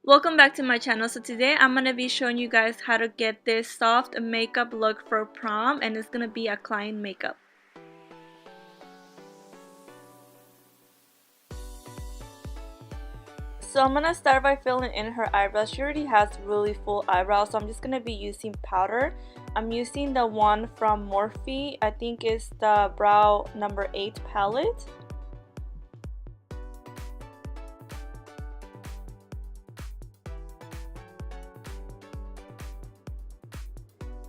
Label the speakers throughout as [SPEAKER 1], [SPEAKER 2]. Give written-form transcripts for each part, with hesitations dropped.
[SPEAKER 1] Welcome back to my channel. So today I'm going to be showing you guys how to get this soft makeup look for prom, and it's going to be a client makeup. So I'm going to start by filling in her eyebrows. She already has really full eyebrows, so I'm just going to be using powder. I'm using the one from Morphe. I think it's the Brow number 8 palette.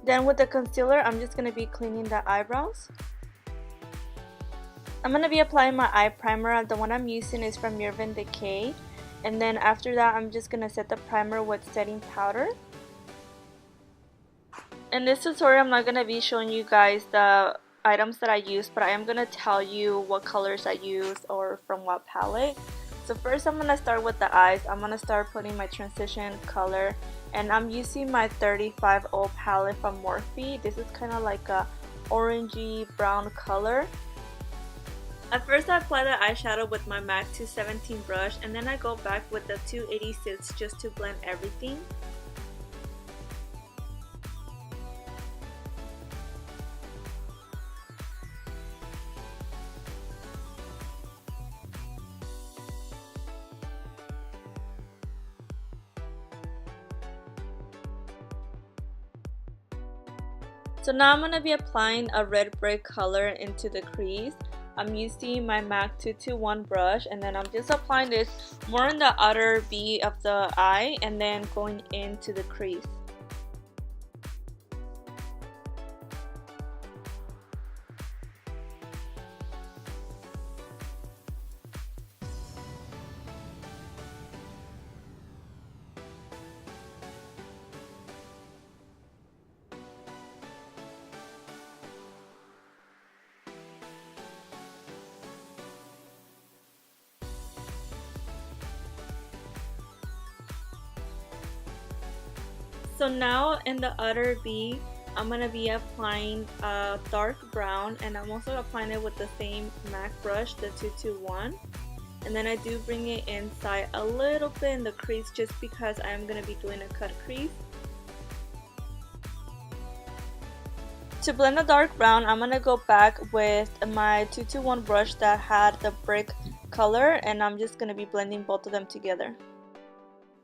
[SPEAKER 1] Then with the concealer, I'm just going to be cleaning the eyebrows. I'm going to be applying my eye primer. The one I'm using is from Decay. And then after that, I'm just going to set the primer with setting powder. In this tutorial, I'm not going to be showing you guys the items that I use, but I am going to tell you what colors I use or from what palette. So first I'm going to start with the eyes. I'm going to start putting my transition color, and I'm using my 35O palette from Morphe. This is kind of like a orangey brown color. At first I apply the eyeshadow with my MAC 217 brush, and then I go back with the 286 just to blend everything. So now I'm going to be applying a red brick color into the crease. I'm using my MAC 221 brush, and then I'm just applying this more in the outer V of the eye and then going into the crease. So now in the outer V, I'm going to be applying a dark brown, and I'm also applying it with the same MAC brush, the 221. And then I do bring it inside a little bit in the crease just because I'm going to be doing a cut crease. To blend the dark brown, I'm going to go back with my 221 brush that had the brick color, and I'm just going to be blending both of them together.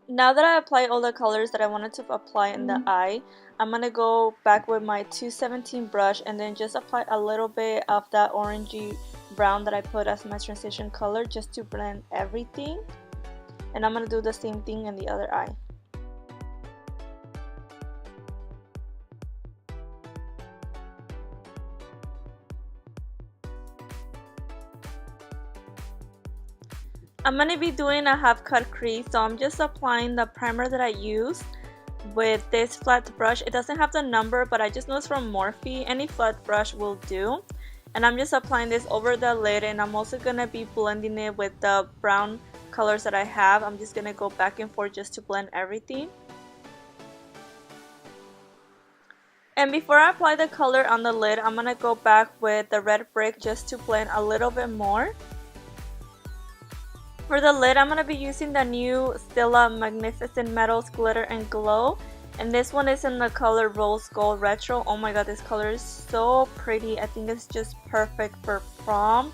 [SPEAKER 1] Now that I applied all the colors that I wanted to apply in the eye, I'm going to go back with my 217 brush and then just apply a little bit of that orangey brown that I put as my transition color just to blend everything. And I'm going to do the same thing in the other eye. I'm going to be doing a half cut crease, so I'm just applying the primer that I use with this flat brush. It doesn't have the number, but I just know it's from Morphe. Any flat brush will do. And I'm just applying this over the lid, and I'm also going to be blending it with the brown colors that I have. I'm just going to go back and forth just to blend everything. And before I apply the color on the lid, I'm going to go back with the red brick just to blend a little bit more. For the lid, I'm going to be using the new Stila Magnificent Metals Glitter and Glow. And this one is in the color Rose Gold Retro. Oh my god, this color is so pretty. I think it's just perfect for prom.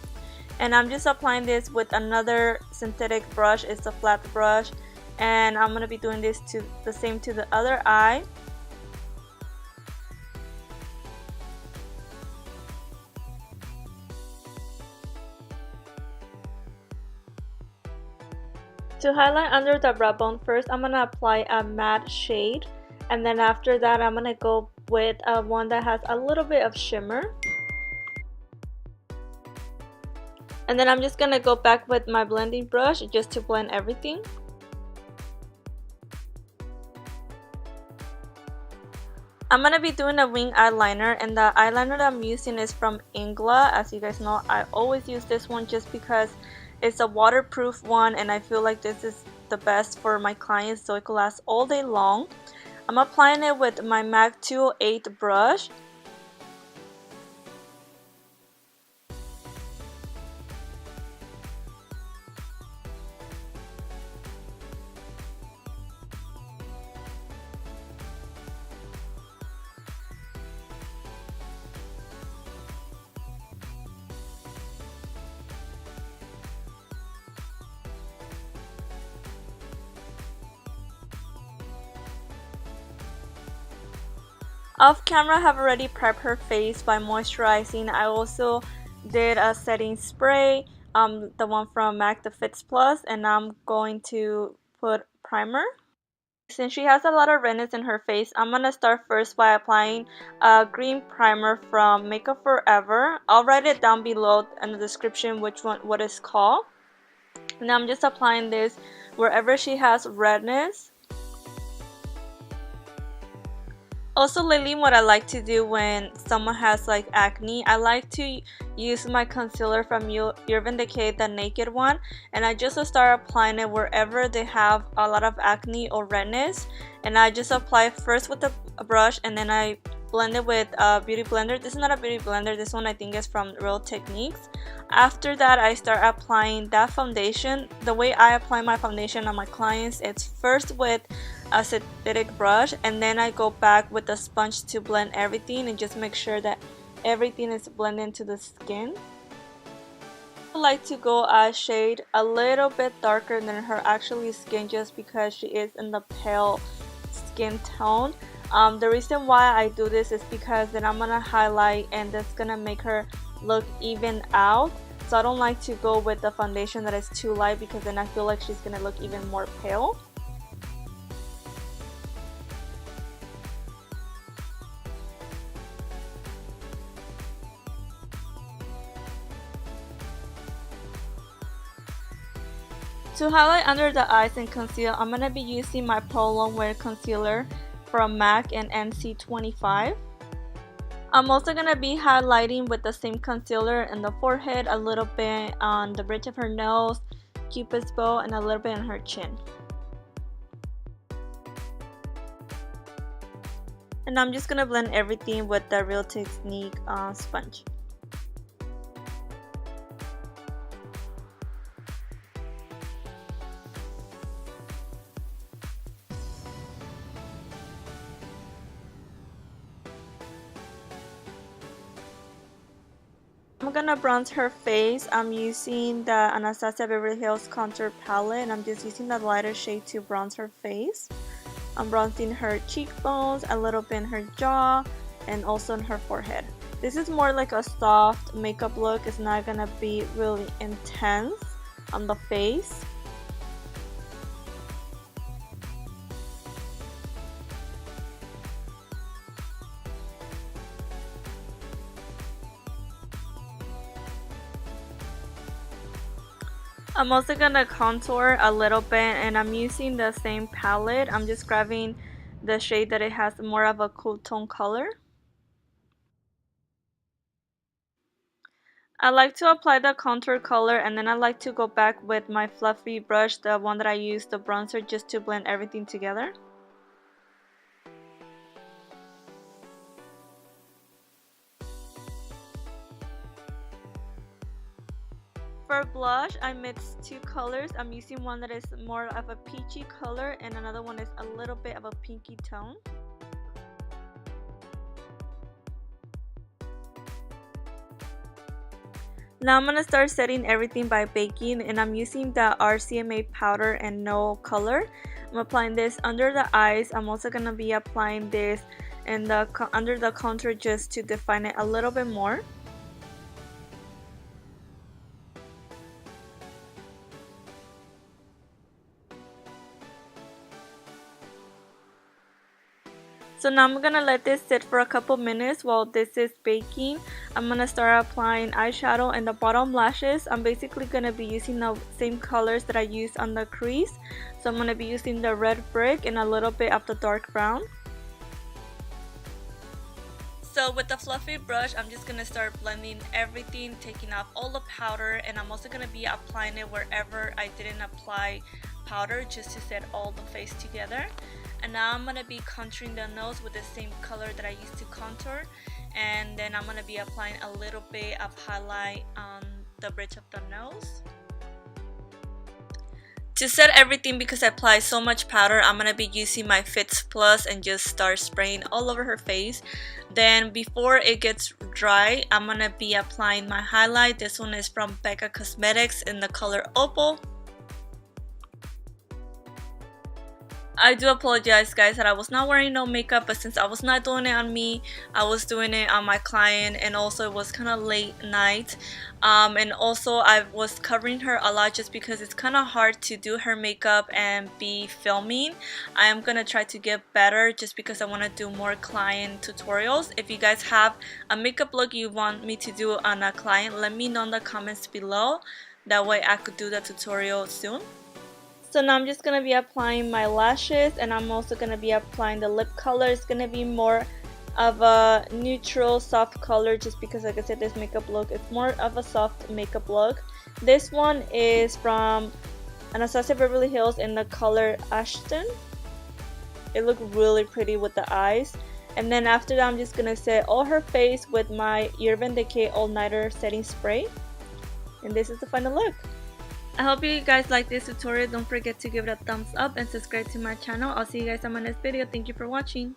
[SPEAKER 1] And I'm just applying this with another synthetic brush. It's a flat brush. And I'm going to be doing this to the same to the other eye. To highlight under the brow bone, first I'm going to apply a matte shade, and then after that I'm going to go with one that has a little bit of shimmer. And then I'm just going to go back with my blending brush just to blend everything. I'm going to be doing a wing eyeliner, and the eyeliner that I'm using is from Inglot. As you guys know, I always use this one just because it's a waterproof one, and I feel like this is the best for my clients so it could last all day long. I'm applying it with my MAC 208 brush. Off camera, I have already prepped her face by moisturizing. I also did a setting spray, the one from MAC, the Fits Plus, and now I'm going to put primer. Since she has a lot of redness in her face, I'm going to start first by applying a green primer from Makeup Forever. I'll write it down below in the description what it's called. Now I'm just applying this wherever she has redness. Also lately, what I like to do when someone has like acne, I like to use my concealer from Urban Decay, the Naked one, and I just start applying it wherever they have a lot of acne or redness. And I just apply first with a brush, and then I blend it with a beauty blender. This is not a beauty blender, this one I think is from Real Techniques. After that, I start applying that foundation. The way I apply my foundation on my clients, it's first with a synthetic brush, and then I go back with a sponge to blend everything and just make sure that everything is blended into the skin. I like to go a shade a little bit darker than her actual skin, just because she is in the pale skin tone. The reason why I do this is because then I'm gonna highlight, and that's gonna make her look even out. So I don't like to go with the foundation that is too light, because then I feel like she's gonna look even more pale. To highlight under the eyes and conceal, I'm going to be using my Prolongwear concealer from MAC and NC25. I'm also going to be highlighting with the same concealer in the forehead, a little bit on the bridge of her nose, Cupid's bow, and a little bit on her chin. And I'm just going to blend everything with the Real Technique sponge. I'm gonna bronze her face. I'm using the Anastasia Beverly Hills Contour Palette, and I'm just using the lighter shade to bronze her face. I'm bronzing her cheekbones, a little bit in her jaw, and also in her forehead. This is more like a soft makeup look. It's not gonna be really intense on the face. I'm also gonna contour a little bit, and I'm using the same palette. I'm just grabbing the shade that it has more of a cool tone color. I like to apply the contour color, and then I like to go back with my fluffy brush, the one that I used, the bronzer, just to blend everything together. For blush, I mixed two colors. I'm using one that is more of a peachy color, and another one is a little bit of a pinky tone. Now I'm going to start setting everything by baking, and I'm using the RCMA powder and no color. I'm applying this under the eyes. I'm also going to be applying this in under the contour just to define it a little bit more. So now I'm gonna let this sit for a couple minutes while this is baking. I'm gonna start applying eyeshadow in the bottom lashes. I'm basically gonna be using the same colors that I used on the crease. So I'm gonna be using the red brick and a little bit of the dark brown. So with the fluffy brush, I'm just gonna start blending everything, taking off all the powder, and I'm also gonna be applying it wherever I didn't apply powder, just to set all the face together. And now I'm going to be contouring the nose with the same color that I used to contour, and then I'm going to be applying a little bit of highlight on the bridge of the nose. To set everything, because I applied so much powder, I'm going to be using my Fits Plus and just start spraying all over her face. Then before it gets dry, I'm going to be applying my highlight. This one is from Becca Cosmetics in the color Opal. I do apologize guys that I was not wearing no makeup, but since I was not doing it on me, I was doing it on my client, and also it was kind of late night, and also I was covering her a lot just because it's kind of hard to do her makeup and be filming. I am gonna try to get better just because I want to do more client tutorials. If you guys have a makeup look you want me to do on a client, let me know in the comments below. That way I could do the tutorial soon. So now I'm just going to be applying my lashes, and I'm also going to be applying the lip color. It's going to be more of a neutral soft color just because, like I said, this makeup look, it's more of a soft makeup look. This one is from Anastasia Beverly Hills in the color Ashton. It looked really pretty with the eyes. And then after that, I'm just going to set all her face with my Urban Decay All Nighter setting spray. And this is the final look. I hope you guys like this tutorial. Don't forget to give it a thumbs up and subscribe to my channel. I'll see you guys on my next video. Thank you for watching.